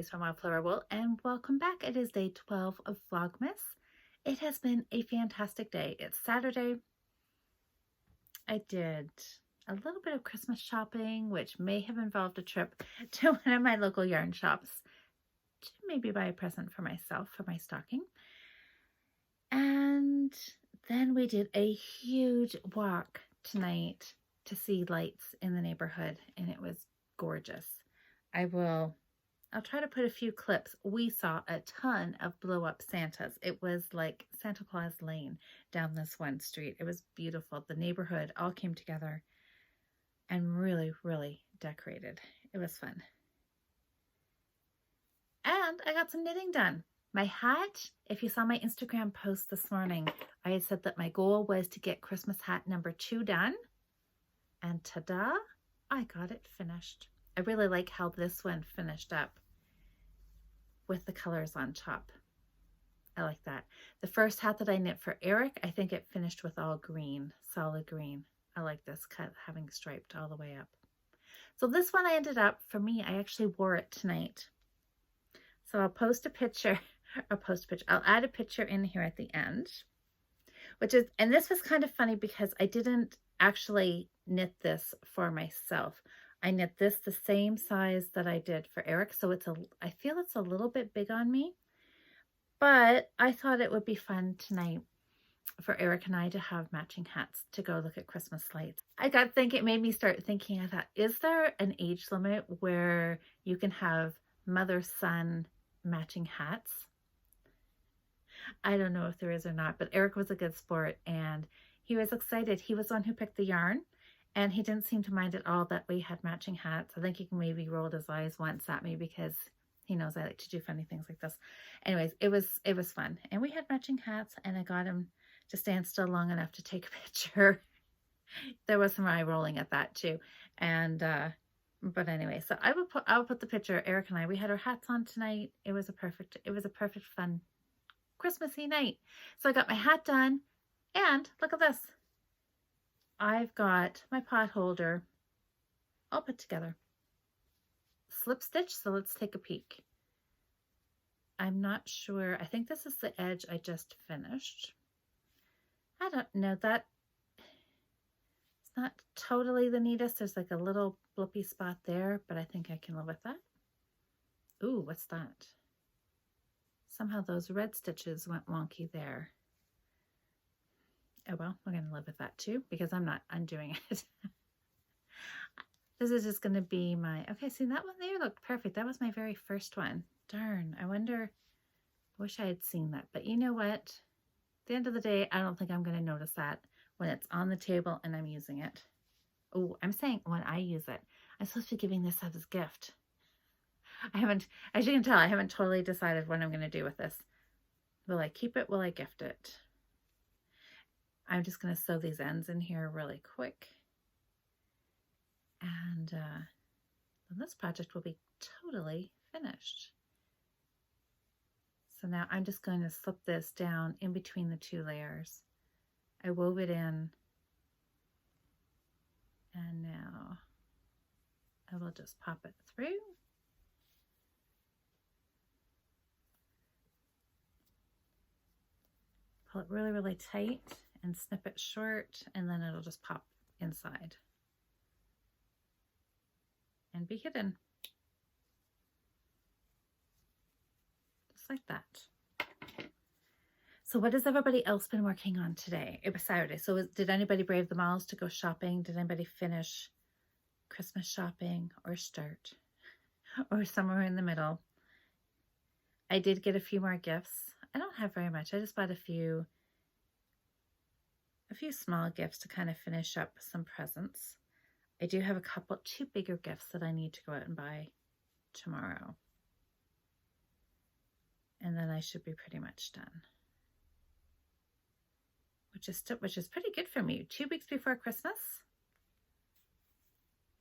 Louise from Wildflower, and welcome back. It is day 12 of Vlogmas. It has been a fantastic day. It's Saturday. I did a little bit of Christmas shopping, which may have involved a trip to one of my local yarn shops to maybe buy a present for myself for my stocking. And then we did a huge walk tonight to see lights in the neighborhood, and it was gorgeous. I'll try to put a few clips. We saw a ton of blow up Santas. It was like Santa Claus Lane down this one street. It was beautiful. The neighborhood all came together and really, really decorated. It was fun. And I got some knitting done. My hat, if you saw my Instagram post this morning, I had said that my goal was to get Christmas hat number 2 done. And ta-da, I got it finished. I really like how this one finished up with the colors on top. I like that. The first hat that I knit for Eric, I think it finished with all green, solid green. I like this cut having striped all the way up. So this one I ended up, for me, I actually wore it tonight. So I'll post a picture, I'll add a picture in here at the end, and this was kind of funny because I didn't actually knit this for myself. I knit this the same size that I did for Eric, so I feel it's a little bit big on me, but I thought it would be fun tonight for Eric and I to have matching hats to go look at Christmas lights. It made me start thinking, I thought, is there an age limit where you can have mother-son matching hats? I don't know if there is or not, but Eric was a good sport and he was excited. He was the one who picked the yarn. And he didn't seem to mind at all that we had matching hats. I think he maybe rolled his eyes once at me because he knows I like to do funny things like this. Anyways, it was fun. And we had matching hats, and I got him to stand still long enough to take a picture. There was some eye rolling at that too. And but anyway, so I will put the picture. Eric and I, we had our hats on tonight. It was a perfect fun Christmassy night. So I got my hat done, and look at this. I've got my pot holder all put together. Slip stitch, so let's take a peek. I'm not sure. I think this is the edge I just finished. I don't know that. It's not totally the neatest. There's like a little blippy spot there, but I think I can live with that. Ooh, what's that? Somehow those red stitches went wonky there. Oh well, we're going to live with that too because I'm not undoing it. This is just going to be my, okay, see that one there looked perfect. That was my very first one. Darn, I wish I had seen that. But you know what? At the end of the day, I don't think I'm going to notice that when it's on the table and I'm using it. Oh, I'm saying when I use it. I'm supposed to be giving this as a gift. As you can tell, I haven't totally decided what I'm going to do with this. Will I keep it? Will I gift it? I'm just going to sew these ends in here really quick. And then this project will be totally finished. So now I'm just going to slip this down in between the 2 layers. I wove it in. And now I will just pop it through. Pull it really, really tight and snip it short, and then it'll just pop inside and be hidden. Just like that. So what has everybody else been working on today? It was Saturday. So did anybody brave the malls to go shopping? Did anybody finish Christmas shopping or start? Or somewhere in the middle? I did get a few more gifts. I don't have very much. I just bought a few small gifts to kind of finish up some presents. I do have 2 bigger gifts that I need to go out and buy tomorrow. And then I should be pretty much done. Which is pretty good for me. 2 weeks before Christmas.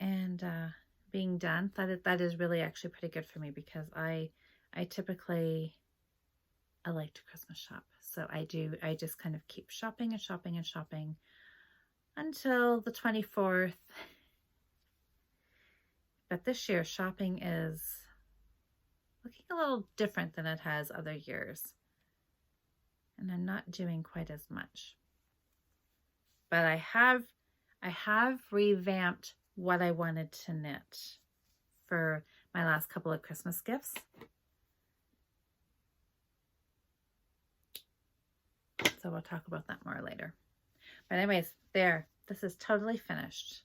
And being done, that is really actually pretty good for me because I typically like to Christmas shop. So I just kind of keep shopping and shopping and shopping until the 24th. But this year shopping is looking a little different than it has other years. And I'm not doing quite as much. But I have revamped what I wanted to knit for my last couple of Christmas gifts. So we'll talk about that more later. But anyways, there, this is totally finished.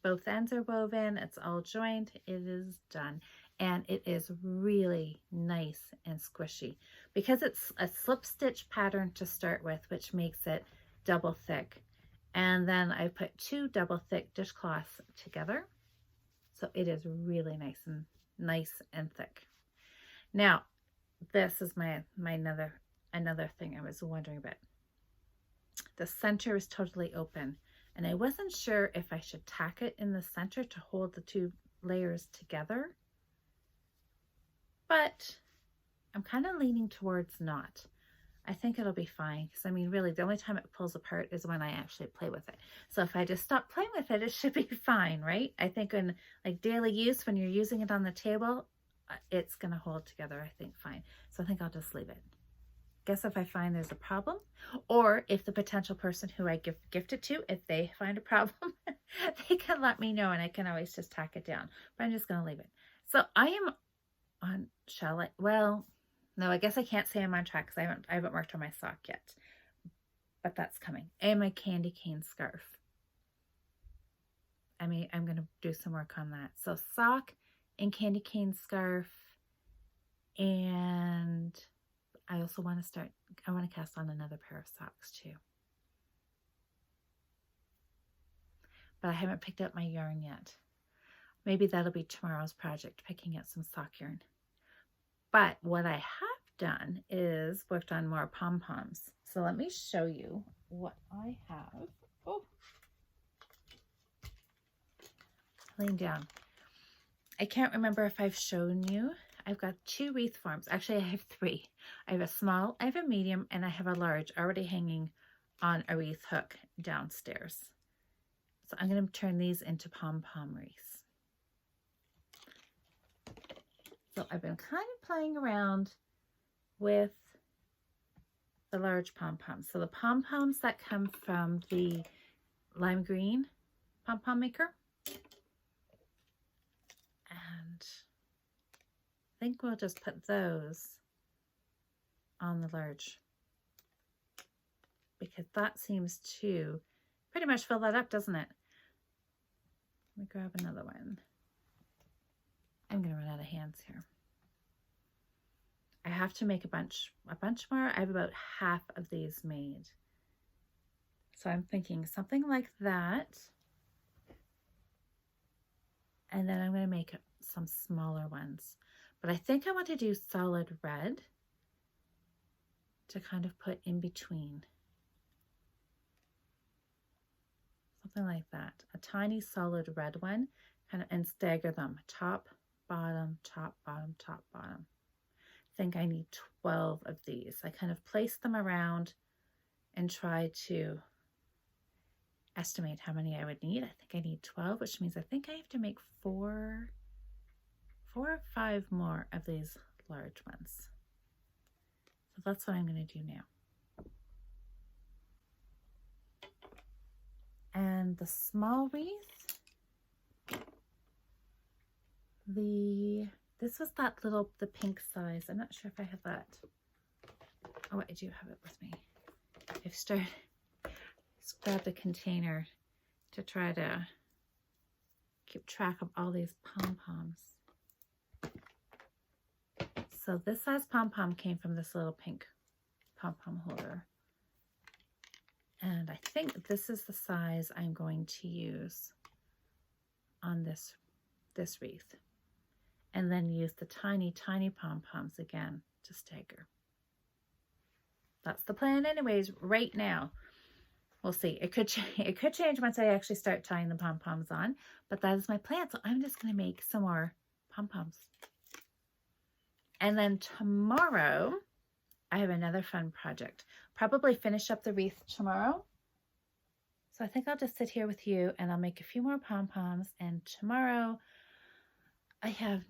Both ends are woven, it's all joined, it is done. And it is really nice and squishy because it's a slip stitch pattern to start with, which makes it double thick. And then I put 2 double thick dishcloths together. So it is really nice and thick. Now, this is my another thing I was wondering about. The center is totally open, and I wasn't sure if I should tack it in the center to hold the 2 layers together. But I'm kind of leaning towards not. I think it'll be fine because I mean, really, the only time it pulls apart is when I actually play with it. So if I just stop playing with it, it should be fine, right? I think in like daily use, when you're using it on the table, it's going to hold together, I think, fine. So I think I'll just leave it. Guess if I find there's a problem, or if the potential person who I gift it to, if they find a problem, they can let me know and I can always just tack it down. But I'm just going to leave it. So I am on, shall I? Well, no, I guess I can't say I'm on track because I haven't worked on my sock yet. But that's coming. And my candy cane scarf. I mean, I'm going to do some work on that. So sock and candy cane scarf. And I also want to I want to cast on another pair of socks too. But I haven't picked up my yarn yet. Maybe that'll be tomorrow's project, picking up some sock yarn. But what I have done is worked on more pom-poms. So let me show you what I have. Oh, laying down. I can't remember if I've shown you. I've got 2 wreath forms. Actually, I have 3. I have a small, I have a medium, and I have a large already hanging on a wreath hook downstairs. So I'm going to turn these into pom-pom wreaths. So I've been kind of playing around with the large pom-poms. So the pom-poms that come from the lime green pom-pom maker. And I think we'll just put those on the large because that seems to pretty much fill that up, doesn't it? Let me grab another one. I'm going to run out of hands here. I have to make a bunch more. I have about half of these made. So I'm thinking something like that. And then I'm going to make some smaller ones. But I think I want to do solid red to kind of put in between. Something like that. A tiny solid red one, kind of, and stagger them. Top, bottom, top, bottom, top, bottom. I think I need 12 of these. I kind of place them around and try to estimate how many I would need. I think I need 12, which means I think I have to make 4 or 5 more of these large ones. So that's what I'm going to do now. And the small wreath, this was that little, the pink size. I'm not sure if I have that. Oh, I do have it with me. I've started, just grabbed a container to try to keep track of all these pom-poms. So this size pom-pom came from this little pink pom-pom holder. And I think this is the size I'm going to use on this wreath. And then use the tiny, tiny pom-poms again to stagger. That's the plan anyways, right now. We'll see. It could change once I actually start tying the pom-poms on, but that is my plan. So I'm just going to make some more pom-poms. And then tomorrow, I have another fun project. Probably finish up the wreath tomorrow. So I think I'll just sit here with you and I'll make a few more pom-poms. And tomorrow, I have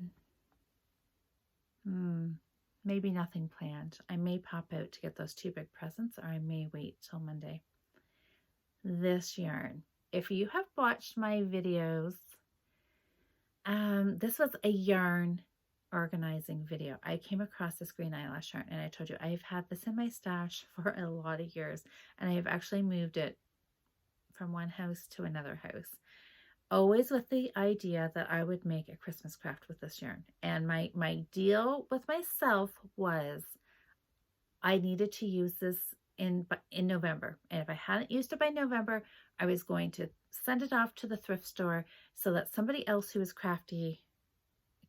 Maybe nothing planned. I may pop out to get those 2 big presents, or I may wait till Monday. This yarn. If you have watched my videos, this was a yarn organizing video. I came across this green eyelash yarn, and I told you I've had this in my stash for a lot of years, and I have actually moved it from one house to another house, always with the idea that I would make a Christmas craft with this yarn. And my deal with myself was I needed to use this in November, and if I hadn't used it by November, I was going to send it off to the thrift store so that somebody else who was crafty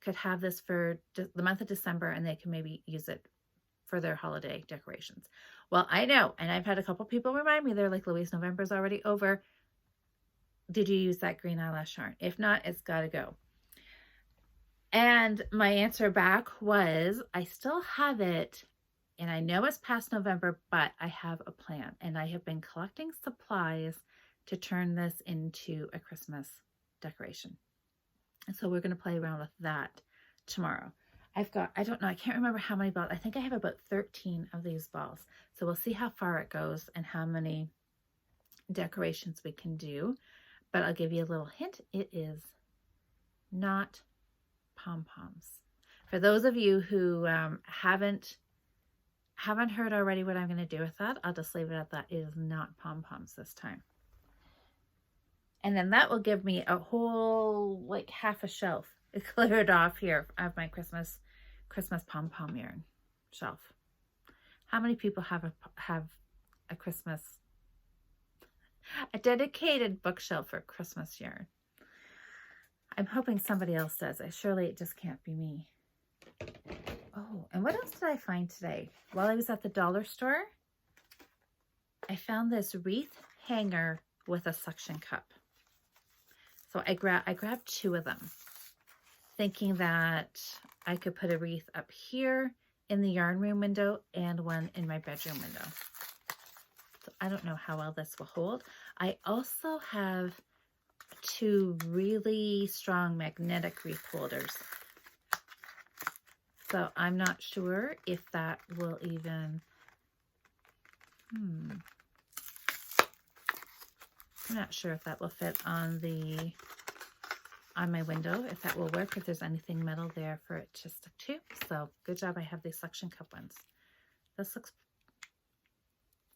could have this for the month of December, and they can maybe use it for their holiday decorations. Well, I know, and I've had a couple people remind me, they're like, Louise, November's already over. Did you use that green eyelash yarn? If not, it's got to go. And my answer back was, I still have it, and I know it's past November, but I have a plan, and I have been collecting supplies to turn this into a Christmas decoration. And so we're going to play around with that tomorrow. I've got, I don't know, I can't remember how many balls. I think I have about 13 of these balls. So we'll see how far it goes and how many decorations we can do. But I'll give you a little hint. It is not pom-poms. For those of you who haven't heard already what I'm going to do with that, I'll just leave it at that. It is not pom-poms this time. And then that will give me a whole, like, half a shelf cleared off here of my Christmas pom-pom yarn shelf. How many people have a Christmas, a dedicated bookshelf for Christmas yarn? I'm hoping somebody else does. Surely it just can't be me. Oh, and what else did I find today? While I was at the dollar store, I found this wreath hanger with a suction cup. So I grabbed 2 of them, thinking that I could put a wreath up here in the yarn room window and one in my bedroom window. So I don't know how well this will hold. I also have 2 really strong magnetic wreath holders. So I'm not sure if that will even, I'm not sure if that will fit on my window, if that will work, if there's anything metal there for it to stick to. So good job I have these suction cup ones. This looks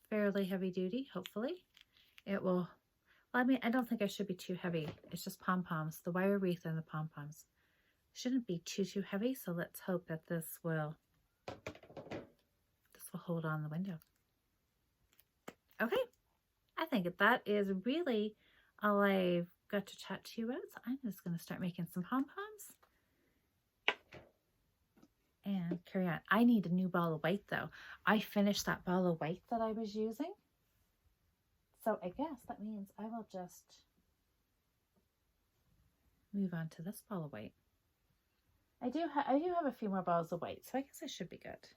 fairly heavy duty, hopefully. It will, well, I mean, I don't think it should be too heavy. It's just pom-poms, the wire wreath and the pom-poms. Shouldn't be too heavy, so let's hope that this will hold on the window. Okay. I think that is really all I've got to chat to you about. So I'm just going to start making some pom-poms and carry on. I need a new ball of white though. I finished that ball of white that I was using. So I guess that means I will just move on to this ball of white. I do have a few more balls of white, so I guess I should be good.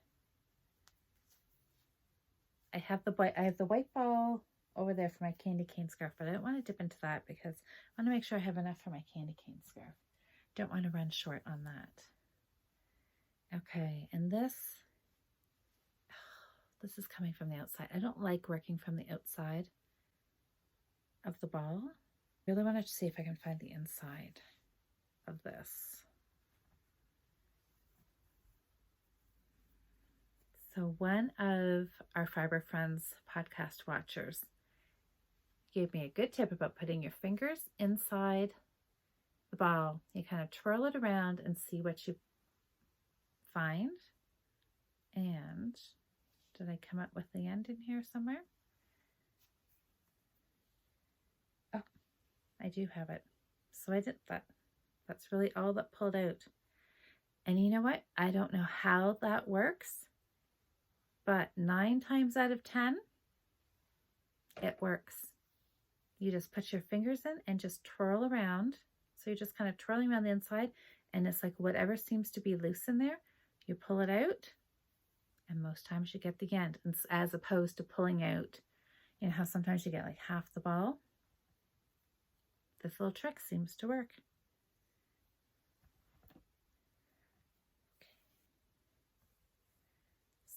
I have the white ball over there for my candy cane scarf, but I don't want to dip into that because I want to make sure I have enough for my candy cane scarf. Don't want to run short on that. Okay, and this is coming from the outside. I don't like working from the outside of the ball. I really want to see if I can find the inside of this. So one of our Fiber Friends podcast watchers gave me a good tip about putting your fingers inside the ball. You kind of twirl it around and see what you find. And did I come up with the end in here somewhere? Oh, I do have it. So I did that. That's really all that pulled out. And you know what? I don't know how that works, but 9 times out of 10, it works. You just put your fingers in and just twirl around. So you're just kind of twirling around the inside, and it's like whatever seems to be loose in there, you pull it out, and most times you get the end, as opposed to pulling out, you know how sometimes you get like half the ball? This little trick seems to work.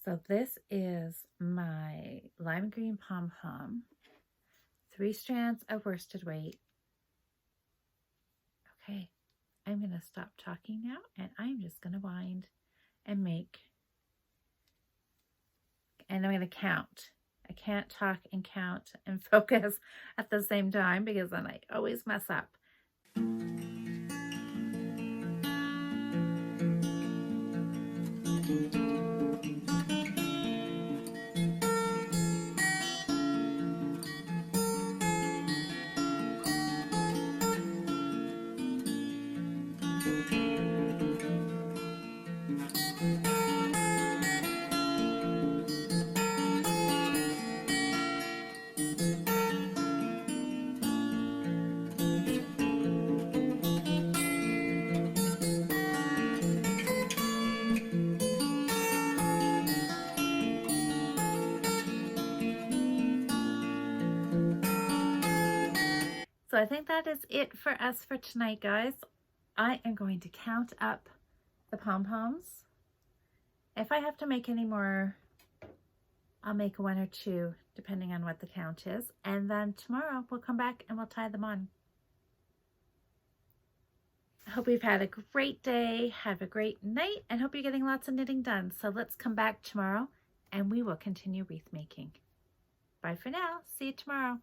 So this is my lime green pom-pom, 3 strands of worsted weight. Okay, I'm going to stop talking now, and I'm just going to wind and make, and I'm going to count. I can't talk and count and focus at the same time because then I always mess up. So I think that is it for us for tonight, guys. I am going to count up the pom-poms. If I have to make any more, I'll make 1 or 2, depending on what the count is. And then tomorrow we'll come back and we'll tie them on. I hope you've had a great day, have a great night, and hope you're getting lots of knitting done. So let's come back tomorrow and we will continue wreath making. Bye for now. See you tomorrow.